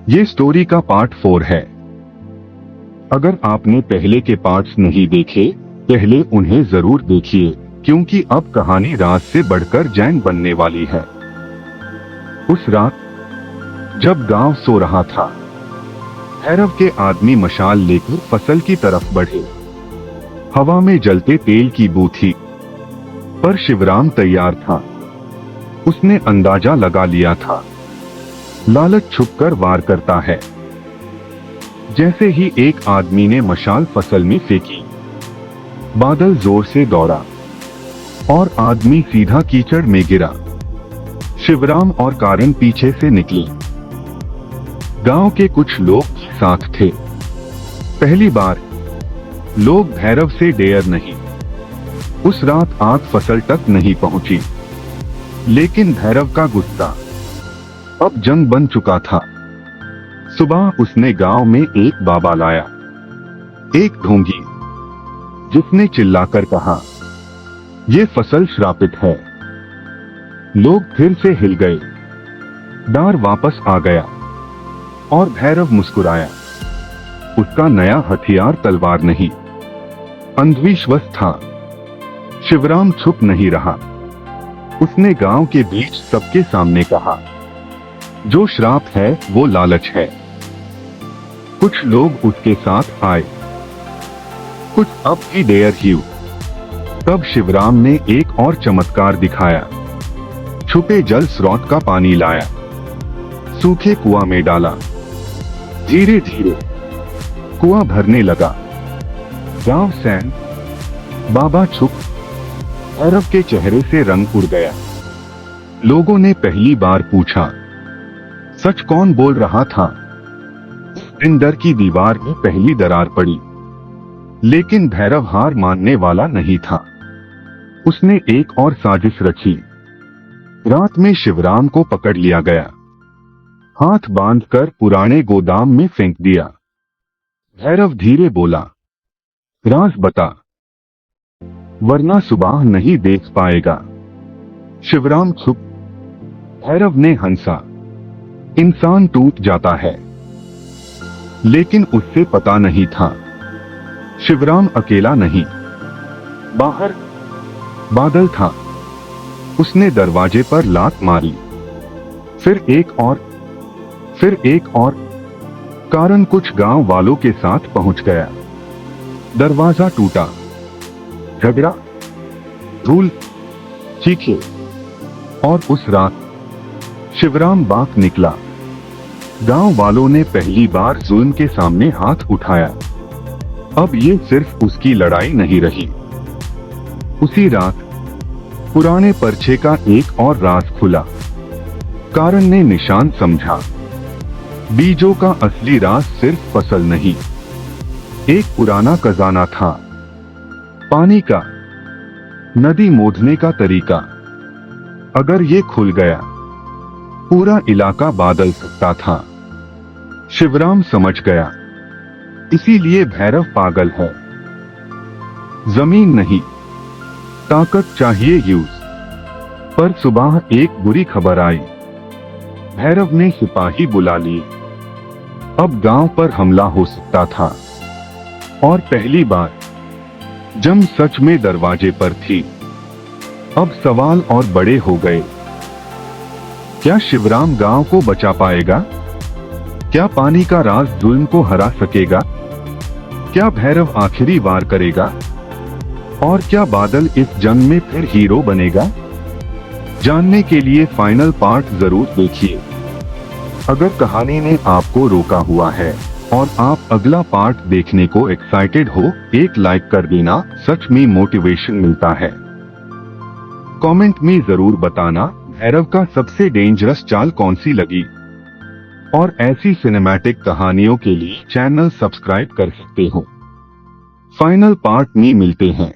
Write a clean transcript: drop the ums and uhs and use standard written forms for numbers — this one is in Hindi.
ये स्टोरी का पार्ट 4 है। अगर आपने पहले के पार्ट्स नहीं देखे, पहले उन्हें जरूर देखिए, क्योंकि अब कहानी रात से बढ़कर जैन बनने वाली है। उस रात जब गांव सो रहा था, भैरव के आदमी मशाल लेकर फसल की तरफ बढ़े। हवा में जलते तेल की बू थी, पर शिवराम तैयार था। उसने अंदाजा लगा लिया था, लालच छुपकर वार करता है। जैसे ही एक आदमी ने मशाल फसल में फेंकी, बादल जोर से दौड़ा और आदमी सीधा कीचड़ में गिरा। शिवराम और कारण पीछे से निकले। गांव के कुछ लोग साथ थे। पहली बार लोग भैरव से डेर नहीं। उस रात आग फसल तक नहीं पहुंची, लेकिन भैरव का गुस्सा अब जंग बन चुका था। सुबह उसने गांव में एक बाबा लाया, एक ढोंगी, जिसने चिल्लाकर कहा, ये फसल श्रापित है। लोग फिर से हिल गए। डर वापस आ गया और भैरव मुस्कुराया। उसका नया हथियार तलवार नहीं, अंधविश्वास था। शिवराम चुप नहीं रहा। उसने गांव के बीच सबके सामने कहा, जो श्राप है वो लालच है। कुछ लोग उसके साथ आए, कुछ अब भी डेयर ही। तब शिवराम ने एक और चमत्कार दिखाया। छुपे जल स्रोत का पानी लाया, सूखे कुआं में डाला। धीरे धीरे कुआं भरने लगा। गांव सैन, बाबा चुप। भैरव के चेहरे से रंग उड़ गया। लोगों ने पहली बार पूछा, सच कौन बोल रहा था? इन डर की दीवार में पहली दरार पड़ी, लेकिन भैरव हार मानने वाला नहीं था। उसने एक और साजिश रची। रात में शिवराम को पकड़ लिया गया, हाथ बांधकर पुराने गोदाम में फेंक दिया। भैरव धीरे बोला, राज बता, वरना सुबह नहीं देख पाएगा। शिवराम चुप। भैरव ने हंसा, इंसान टूट जाता है, लेकिन उससे पता नहीं था शिवराम अकेला नहीं। बाहर बादल था। उसने दरवाजे पर लात मारी, फिर एक और। कारण कुछ गांव वालों के साथ पहुंच गया। दरवाजा टूटा। झगड़ा, धूल, चीखे। और उस रात शिवराम बाग निकला। गांव वालों ने पहली बार जुल्म के सामने हाथ उठाया। अब ये सिर्फ उसकी लड़ाई नहीं रही। उसी रात पुराने पर्चे का एक और राज खुला। कारण ने निशान समझा। बीजों का असली राज सिर्फ फसल नहीं, एक पुराना खजाना था। पानी का, नदी मोड़ने का तरीका। अगर ये खुल गया, पूरा इलाका बादल सकता था। शिवराम समझ गया, इसीलिए भैरव पागल है। जमीन नहीं, ताकत चाहिए यूज। पर सुबह एक बुरी खबर आई। भैरव ने सिपाही बुला ली। अब गांव पर हमला हो सकता था। और पहली बार जंग सच में दरवाजे पर थी। अब सवाल और बड़े हो गए। क्या शिवराम गांव को बचा पाएगा? क्या पानी का राज जुल्म को हरा सकेगा? क्या भैरव आखिरी वार करेगा? और क्या बादल इस जंग में फिर हीरो बनेगा? जानने के लिए फाइनल पार्ट जरूर देखिए। अगर कहानी ने आपको रोका हुआ है और आप अगला पार्ट देखने को एक्साइटेड हो, एक लाइक कर देना, सच में मोटिवेशन मिलता है। कमेंट में जरूर बताना भैरव का सबसे डेंजरस चाल कौन सी लगी। और ऐसी सिनेमैटिक कहानियों के लिए चैनल सब्सक्राइब कर सकते हो। फाइनल पार्ट में मिलते हैं।